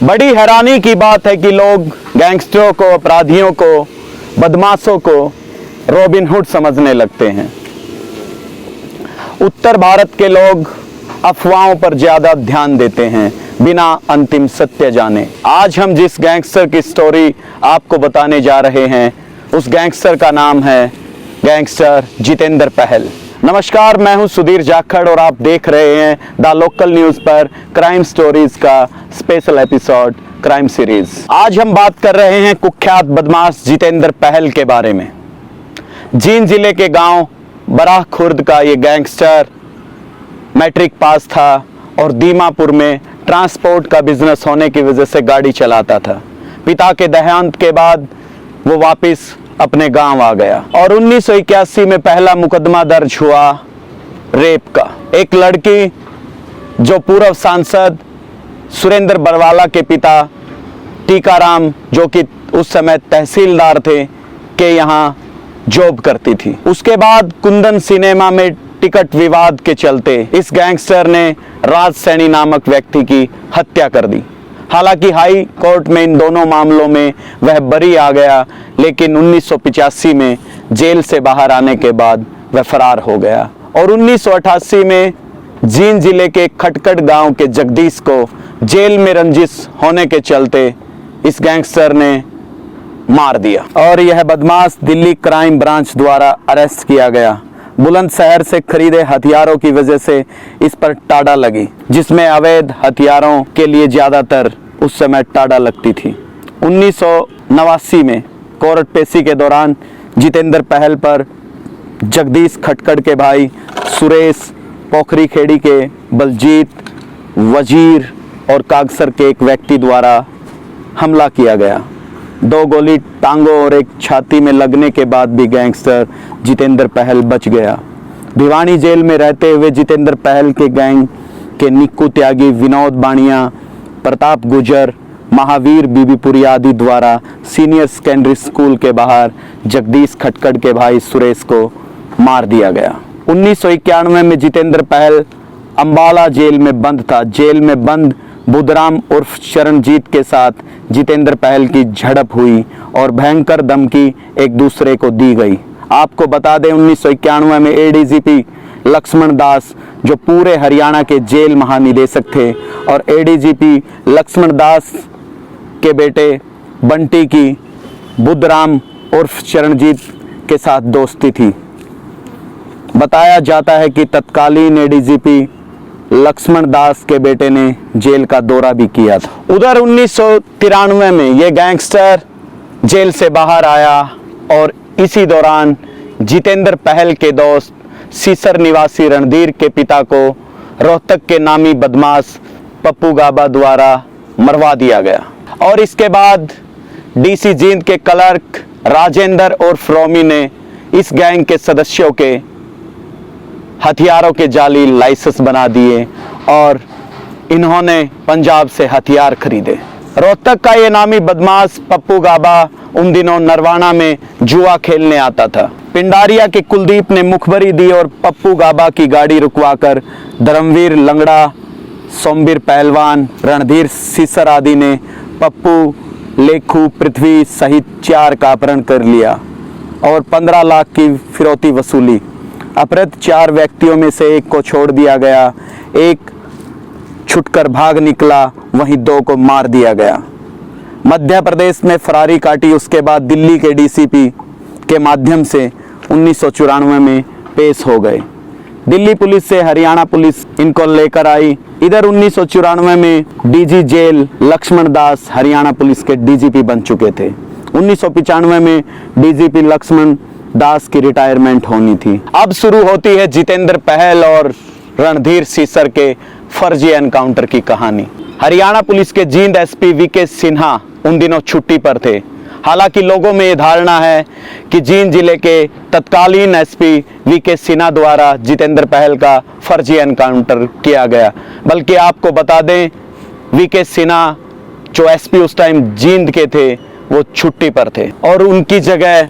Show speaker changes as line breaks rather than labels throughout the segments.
बड़ी हैरानी की बात है कि लोग गैंगस्टरों को, अपराधियों को, बदमाशों को रॉबिनहुड समझने लगते हैं। उत्तर भारत के लोग अफवाहों पर ज्यादा ध्यान देते हैं बिना अंतिम सत्य जाने। आज हम जिस गैंगस्टर की स्टोरी आपको बताने जा रहे हैं, उस गैंगस्टर का नाम है गैंगस्टर जितेंद्र पहल। नमस्कार, मैं हूं सुधीर जाखड़ और आप देख रहे हैं द लोकल न्यूज पर क्राइम स्टोरीज का स्पेशल एपिसोड क्राइम सीरीज। आज हम बात कर रहे हैं कुख्यात बदमाश जितेंद्र पहल के बारे में। जींद जिले के गांव बराह खुर्द का ये गैंगस्टर मैट्रिक पास था और दीमापुर में ट्रांसपोर्ट का बिजनेस होने की वजह से गाड़ी चलाता था। पिता के देहांत के बाद वो वापस अपने गांव आ गया और 1981 में पहला मुकदमा दर्ज हुआ रेप का। एक लड़की जो पूर्व सांसद सुरेंद्र बरवाला के पिता टीकाराम, जो कि उस समय तहसीलदार थे, के यहाँ जॉब करती थी। उसके बाद कुंदन सिनेमा में टिकट विवाद के चलते इस गैंगस्टर ने राज सैनी नामक व्यक्ति की हत्या कर दी। हालांकि हाई कोर्ट में इन दोनों मामलों में वह बरी आ गया, लेकिन 1985 में जेल से बाहर आने के बाद वह फरार हो गया और 1988 में जींद जिले के खटकट गांव के जगदीश को जेल में रंजिश होने के चलते इस गैंगस्टर ने मार दिया और यह बदमाश दिल्ली क्राइम ब्रांच द्वारा अरेस्ट किया गया। बुलंदशहर से खरीदे हथियारों की वजह से इस पर टाड़ा लगी, जिसमें अवैध हथियारों के लिए ज्यादातर उस समय टाड़ा लगती थी। 1989 में कोर्ट पेशी के दौरान जितेंद्र पहल पर जगदीश खटकड़ के भाई सुरेश, पोखरी खेड़ी के बलजीत, वजीर और कागसर के एक व्यक्ति द्वारा हमला किया गया। 2 गोली टांगों और एक छाती में लगने के बाद भी गैंगस्टर जितेंद्र पहल बच गया। भिवानी जेल में रहते हुए जितेंद्र पहल के गैंग के निक्कू त्यागी, विनोद बाणिया, प्रताप गुजर, महावीर बीबीपुरी आदि द्वारा सीनियर सेकेंडरी स्कूल के बाहर जगदीश खटकड़ के भाई सुरेश को मार दिया गया। 1991 में जितेंद्र पहल अंबाला जेल में बंद था। जेल में बंद बुधराम उर्फ चरणजीत के साथ जितेंद्र पहल की झड़प हुई और भयंकर धमकी एक दूसरे को दी गई। आपको बता दें, 1991 में एडीजीपी लक्ष्मण दास, जो पूरे हरियाणा के जेल महानिदेशक थे, और एडीजीपी लक्ष्मण दास के बेटे बंटी की बुधराम उर्फ चरणजीत के साथ दोस्ती थी। बताया जाता है कि तत्कालीन एडीजीपी लक्ष्मण दास के बेटे ने जेल का दौरा भी किया था। उधर 1993 में यह गैंगस्टर जेल से बाहर आया और इसी दौरान जितेंद्र पहल के दोस्त सीसर निवासी रणधीर के पिता को रोहतक के नामी बदमाश पप्पू गाबा द्वारा मरवा दिया गया और इसके बाद डीसी जींद के क्लर्क राजेंद्र और फ्रोमी ने इस गैंग के सदस्यों के हथियारों के जाली लाइसेंस बना दिए और इन्होंने पंजाब से हथियार खरीदे। रोहतक का ये नामी बदमाश पप्पू गाबा उन दिनों नरवाना में जुआ खेलने आता था। पिंडारिया के कुलदीप ने मुखबरी दी और पप्पू गाबा की गाड़ी रुकवाकर धर्मवीर लंगड़ा, सोमवीर पहलवान, रणधीर सीसर आदि ने पप्पू, लेखू, पृथ्वी सहित 4 का अपहरण कर लिया और 15 लाख की फिरौती वसूली। अपहृत 4 व्यक्तियों में से एक को छोड़ दिया गया, एक छुटकर भाग निकला, वहीं 2 को मार दिया गया। मध्य प्रदेश में फरारी काटी। उसके बाद दिल्ली के डीसीपी के माध्यम से 1994 में पेश हो गए। दिल्ली पुलिस से हरियाणा पुलिस इनको लेकर आई। इधर 1994 में DG jail Laxman Das Haryana police के डीजीपी बन चुके थे। 1995 में डीजीपी लक्ष्मण दास की रिटायरमेंट होनी थी। अब शुरू होती है जितेंद्र पहल और रणधीर सीसर के फर्जी एनकाउंटर की कहानी। हरियाणा पुलिस के जींद एसपी वीके सिन्हा उन दिनों छुट्टी पर थे। हालांकि लोगों में यह धारणा है कि जींद जिले के तत्कालीन एसपी वीके सिन्हा द्वारा जितेंद्र पहल का फर्जी एनकाउंटर किया गया, बल्कि आपको बता दें वीके सिन्हा जो एसपी उस टाइम जींद के थे वो छुट्टी पर थे और उनकी जगह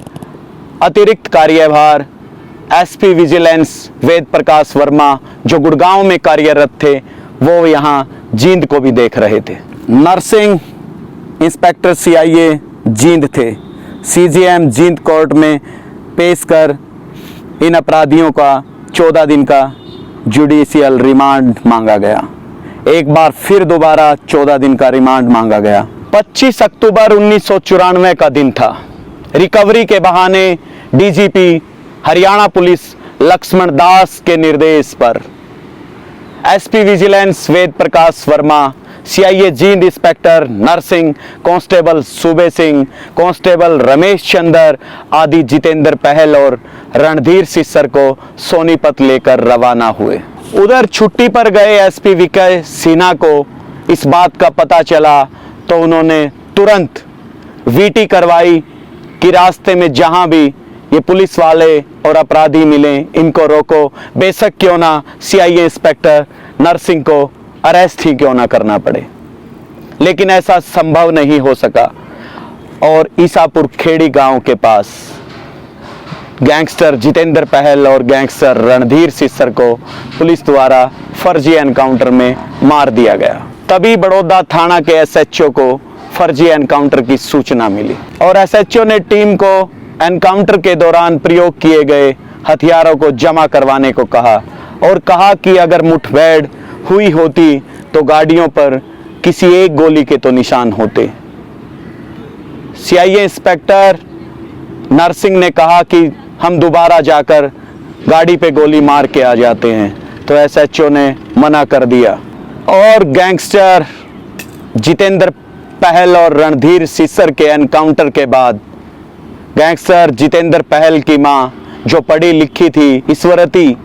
अतिरिक्त कार्यभार एसपी विजिलेंस वेद प्रकाश वर्मा जो गुड़गांव में कार्यरत थे वो यहाँ जींद को भी देख रहे थे। नरसिंह इंस्पेक्टर CIA जींद थे। CJM जींद कोर्ट में पेश कर इन अपराधियों का 14 दिन का जुडिशियल रिमांड मांगा गया। एक बार फिर दोबारा 14 दिन का रिमांड मांगा गया। 25 अक्टूबर 1994 का दिन था। रिकवरी के बहाने DGP हरियाणा पुलिस लक्ष्मण दास के निर्देश पर SP vigilance Ved Prakash Verma, CIA Jind inspector Narsingh, constable Sube Singh, constable Ramesh Chandra आदि जितेंद्र पहल और रणधीर सिस्सर को सोनीपत लेकर रवाना हुए। उधर छुट्टी पर गए SP विजय सिन्हा को इस बात का पता चला तो उन्होंने तुरंत VT करवाई कि रास्ते में जहां भी ये पुलिस वाले और अपराधी मिले इनको रोको, बेशक क्यों ना CIA इंस्पेक्टर नरसिंह को अरेस्ट ही क्यों ना करना पड़े। लेकिन ऐसा संभव नहीं हो सका और ईसापुर खेड़ी गांव के पास गैंगस्टर जितेंद्र पहल और गैंगस्टर रणधीर सिस्सर को पुलिस द्वारा फर्जी एनकाउंटर में मार दिया गया। तभी बड़ौदा थाना के SHO को फर्जी एनकाउंटर की सूचना मिली और SHO ने टीम को एनकाउंटर के दौरान प्रयोग किए गए हथियारों को जमा करवाने को कहा और कहा कि अगर मुठभेड़ हुई होती तो गाड़ियों पर किसी एक गोली के तो निशान होते। CIA इंस्पेक्टर नरसिंह ने कहा कि हम दोबारा जाकर गाड़ी पे गोली मार के आ जाते हैं, तो SHO ने मना कर दिया और गैंगस्टर जितेंद्र पहल और रणधीर सिस्सर के एनकाउंटर के बाद गैंगस्टर जितेंद्र पहल की मां, जो पढ़ी लिखी थी, ईश्वरती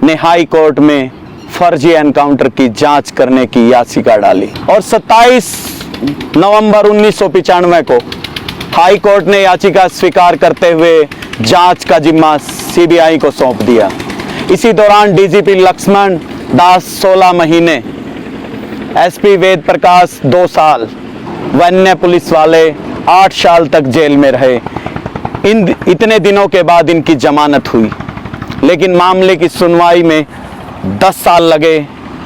ने हाई कोर्ट में फर्जी एनकाउंटर की जांच करने की याचिका डाली और 27 नवंबर 1995 को हाई कोर्ट ने याचिका स्वीकार करते हुए जांच का जिम्मा CBI को सौंप दिया। इसी दौरान DGP लक्ष्मण दास 16 महीने, SP वेद प्रकाश 2 साल, वन्य पुलिस वाले 8 साल तक जेल में रहे। इतने दिनों के बाद इनकी जमानत हुई, लेकिन मामले की सुनवाई में 10 साल लगे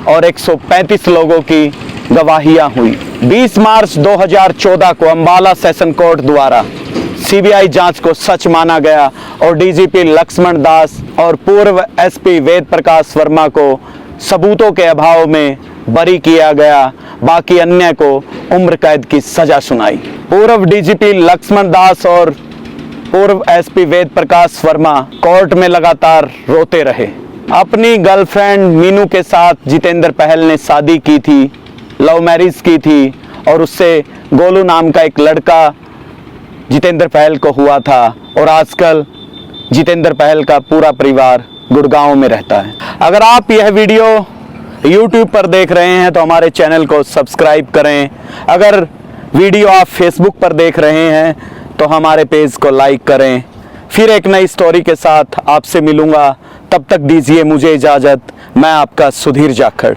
और 135 लोगों की गवाहियां हुई। 20 मार्च 2014 को अंबाला सेशन कोर्ट द्वारा CBI जांच को सच माना गया और DGP लक्ष्मण दास और पूर्व SP वेद प्रकाश वर्मा को सबूतों के अभाव में बरी किया गया। बाकी अन्य को उम्र कैद की सजा सुनाई। पूर्व DGP लक्ष्मण दास और पूर्व SP वेद प्रकाश वर्मा कोर्ट में लगातार रोते रहे। अपनी गर्लफ्रेंड मीनू के साथ जितेंद्र पहल ने शादी की थी, लव मैरिज की थी और उससे गोलू नाम का एक लड़का जितेंद्र पहल को हुआ था और आजकल जितेंद्र पहल का पूरा परिवार गुड़गांव में रहता है। अगर आप यह वीडियो YouTube पर देख रहे हैं तो हमारे चैनल को सब्सक्राइब करें। अगर वीडियो आप Facebook पर देख रहे हैं तो हमारे पेज को लाइक करें। फिर एक नई स्टोरी के साथ आपसे मिलूंगा, तब तक दीजिए मुझे इजाज़त। मैं आपका सुधीर जाखड़।